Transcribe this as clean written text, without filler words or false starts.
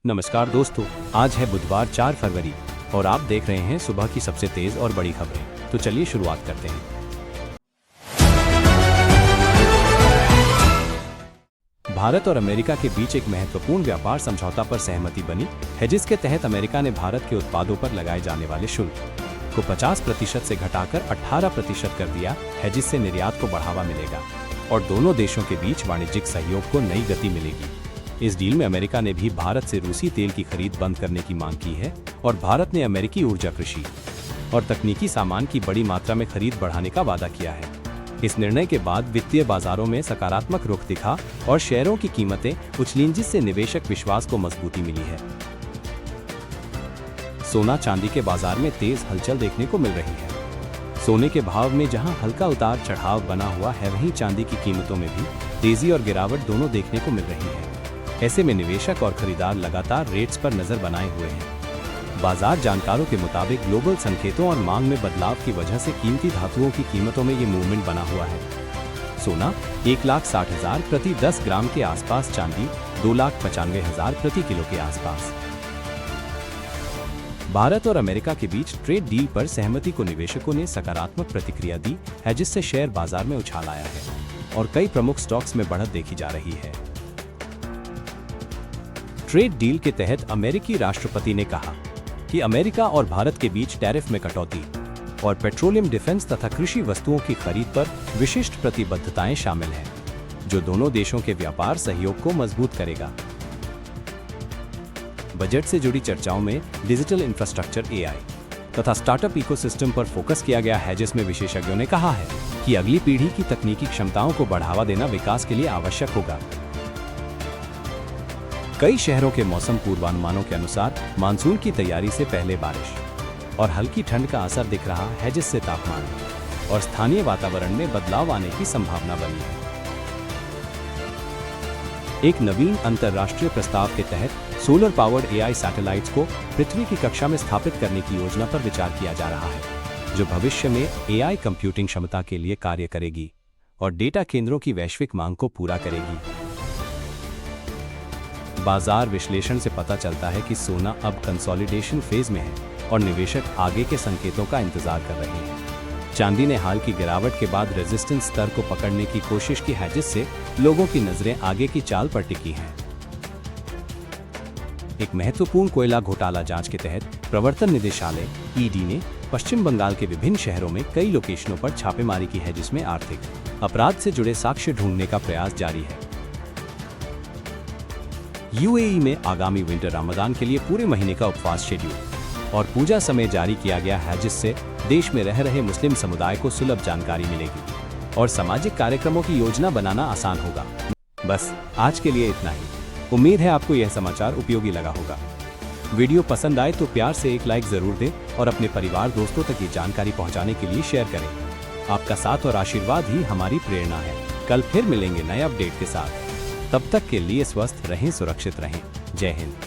नमस्कार दोस्तों, आज है बुधवार 4 फरवरी और आप देख रहे हैं सुबह की सबसे तेज और बड़ी खबरें। तो चलिए शुरुआत करते हैं। भारत और अमेरिका के बीच एक महत्वपूर्ण व्यापार समझौता पर सहमति बनी है, जिसके तहत अमेरिका ने भारत के उत्पादों पर लगाए जाने वाले शुल्क को 50% से घटाकर 18% कर दिया है, जिससे निर्यात को बढ़ावा मिलेगा और दोनों देशों के बीच वाणिज्यिक सहयोग को नई गति मिलेगी। इस डील में अमेरिका ने भी भारत से रूसी तेल की खरीद बंद करने की मांग की है और भारत ने अमेरिकी ऊर्जा, कृषि और तकनीकी सामान की बड़ी मात्रा में खरीद बढ़ाने का वादा किया है। इस निर्णय के बाद वित्तीय बाजारों में सकारात्मक रुख दिखा और शेयरों की कीमतें उछलीं, जिससे निवेशक विश्वास को मजबूती मिली है। सोना चांदी के बाजार में तेज हलचल देखने को मिल रही है। सोने के भाव में जहां हल्का उतार चढ़ाव बना हुआ है, वहीं चांदी की कीमतों में भी तेजी और गिरावट दोनों देखने को मिल रही है। ऐसे में निवेशक और खरीदार लगातार रेट्स पर नजर बनाए हुए हैं। बाजार जानकारों के मुताबिक ग्लोबल संकेतों और मांग में बदलाव की वजह से कीमती धातुओं की कीमतों में ये मूवमेंट बना हुआ है। सोना 1,60,000 प्रति 10 ग्राम के आसपास, चांदी 2,95,000 प्रति किलो के आसपास। भारत और अमेरिका के बीच ट्रेड डील पर सहमति को निवेशकों ने सकारात्मक प्रतिक्रिया दी है, जिससे शेयर बाजार में उछाल आया है और कई प्रमुख स्टॉक्स में बढ़त देखी जा रही है। ट्रेड डील के तहत अमेरिकी राष्ट्रपति ने कहा कि अमेरिका और भारत के बीच टैरिफ में कटौती और पेट्रोलियम, डिफेंस तथा कृषि वस्तुओं की खरीद पर विशिष्ट प्रतिबद्धताएं शामिल हैं, जो दोनों देशों के व्यापार सहयोग को मजबूत करेगा। बजट से जुड़ी चर्चाओं में डिजिटल इंफ्रास्ट्रक्चर, AI तथा स्टार्टअप इकोसिस्टम पर फोकस किया गया है, जिसमें विशेषज्ञों ने कहा है कि अगली पीढ़ी की तकनीकी क्षमताओं को बढ़ावा देना विकास के लिए आवश्यक होगा। कई शहरों के मौसम पूर्वानुमानों के अनुसार मानसून की तैयारी से पहले बारिश और हल्की ठंड का असर दिख रहा है, जिससे तापमान और स्थानीय वातावरण में बदलाव आने की संभावना बनी है। एक नवीन अंतर्राष्ट्रीय प्रस्ताव के तहत सोलर पावर्ड AI सैटेलाइट्स को पृथ्वी की कक्षा में स्थापित करने की योजना पर विचार किया जा रहा है, जो भविष्य में AI कंप्यूटिंग क्षमता के लिए कार्य करेगी और डेटा केंद्रों की वैश्विक मांग को पूरा करेगी। बाजार विश्लेषण से पता चलता है कि सोना अब कंसोलिडेशन फेज में है और निवेशक आगे के संकेतों का इंतजार कर रहे हैं। चांदी ने हाल की गिरावट के बाद रेजिस्टेंस स्तर को पकड़ने की कोशिश की है, जिससे लोगों की नजरें आगे की चाल पर टिकी हैं। एक महत्वपूर्ण कोयला घोटाला जांच के तहत प्रवर्तन निदेशालय ED ने पश्चिम बंगाल के विभिन्न शहरों में कई लोकेशनों पर छापेमारी की है, जिसमें आर्थिक अपराध से जुड़े साक्ष्य ढूंढने का प्रयास जारी है। UAE में आगामी विंटर रमजान के लिए पूरे महीने का उपवास शेड्यूल और पूजा समय जारी किया गया है, जिससे देश में रह रहे मुस्लिम समुदाय को सुलभ जानकारी मिलेगी और सामाजिक कार्यक्रमों की योजना बनाना आसान होगा। बस आज के लिए इतना ही। उम्मीद है आपको यह समाचार उपयोगी लगा होगा। वीडियो पसंद आए तो प्यार से एक लाइक जरूर दें और अपने परिवार दोस्तों तक ये जानकारी पहुंचाने के लिए शेयर करें। आपका साथ और आशीर्वाद ही हमारी प्रेरणा है। कल फिर मिलेंगे नए अपडेट के साथ। तब तक के लिए स्वस्थ रहें, सुरक्षित रहें। जय हिंद।